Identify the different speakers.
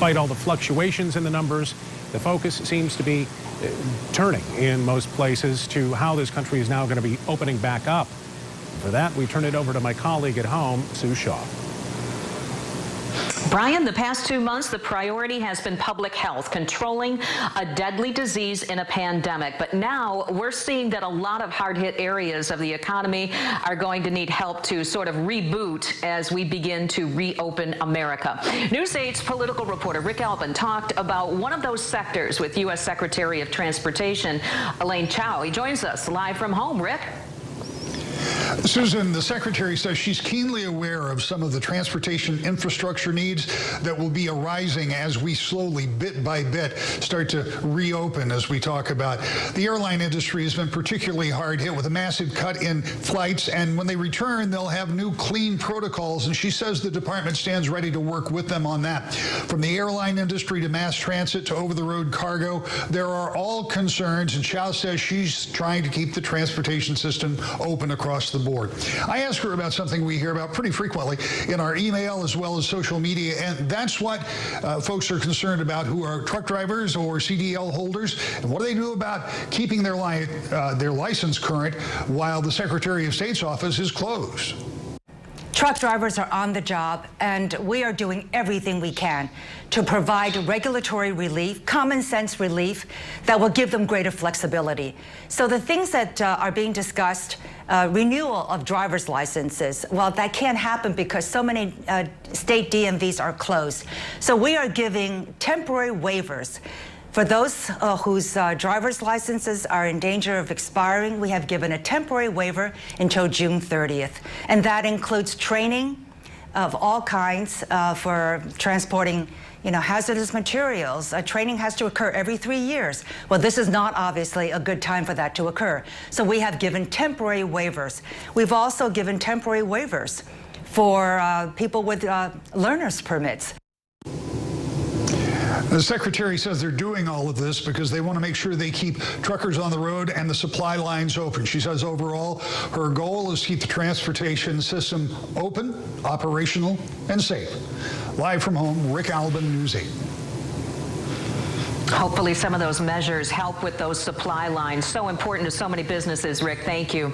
Speaker 1: Despite all the fluctuations in the numbers, the focus seems to be turning in most places to how this country is now going to be opening back up. For that, we turn it over to my colleague at home, Sue Shaw.
Speaker 2: Brian, the past 2 months, the priority has been public health, controlling a deadly disease in a pandemic. But now we're seeing that a lot of hard-hit areas of the economy are going to need help to sort of reboot as we begin to reopen America. News 8's political reporter Rick Albin talked about one of those sectors with U.S. Secretary of Transportation Elaine Chao. He joins us live from home. Rick?
Speaker 3: Susan, the Secretary says she's keenly aware of some of the transportation infrastructure needs that will be arising as we slowly, bit by bit, start to reopen as we talk about. The airline industry has been particularly hard hit with a massive cut in flights, and when they return, they'll have new clean protocols, and she says the department stands ready to work with them on that. From the airline industry to mass transit to over-the-road cargo, there are all concerns, and Chao says she's trying to keep the transportation system open across the board. I ask her about something we hear about pretty frequently in our email as well as social media, and that's what folks are concerned about who are truck drivers or CDL holders, and what do they do about keeping their license current while the Secretary of State's office is closed.
Speaker 4: Truck drivers are on the job, and we are doing everything we can to provide regulatory relief, common sense relief that will give them greater flexibility. So the things that are being discussed, renewal of driver's licenses, well, that can't happen because so many state DMVs are closed. So we are giving temporary waivers. For those whose driver's licenses are in danger of expiring, we have given a temporary waiver until June 30th. And that includes training of all kinds for transporting hazardous materials. Training has to occur every 3 years. Well, this is not obviously a good time for that to occur. So we have given temporary waivers. We've also given temporary waivers for people with learner's permits.
Speaker 3: The Secretary says they're doing all of this because they want to make sure they keep truckers on the road and the supply lines open. She says overall, her goal is to keep the transportation system open, operational, and safe. Live from home, Rick Albin, News 8.
Speaker 2: Hopefully some of those measures help with those supply lines. So important to so many businesses, Rick. Thank you.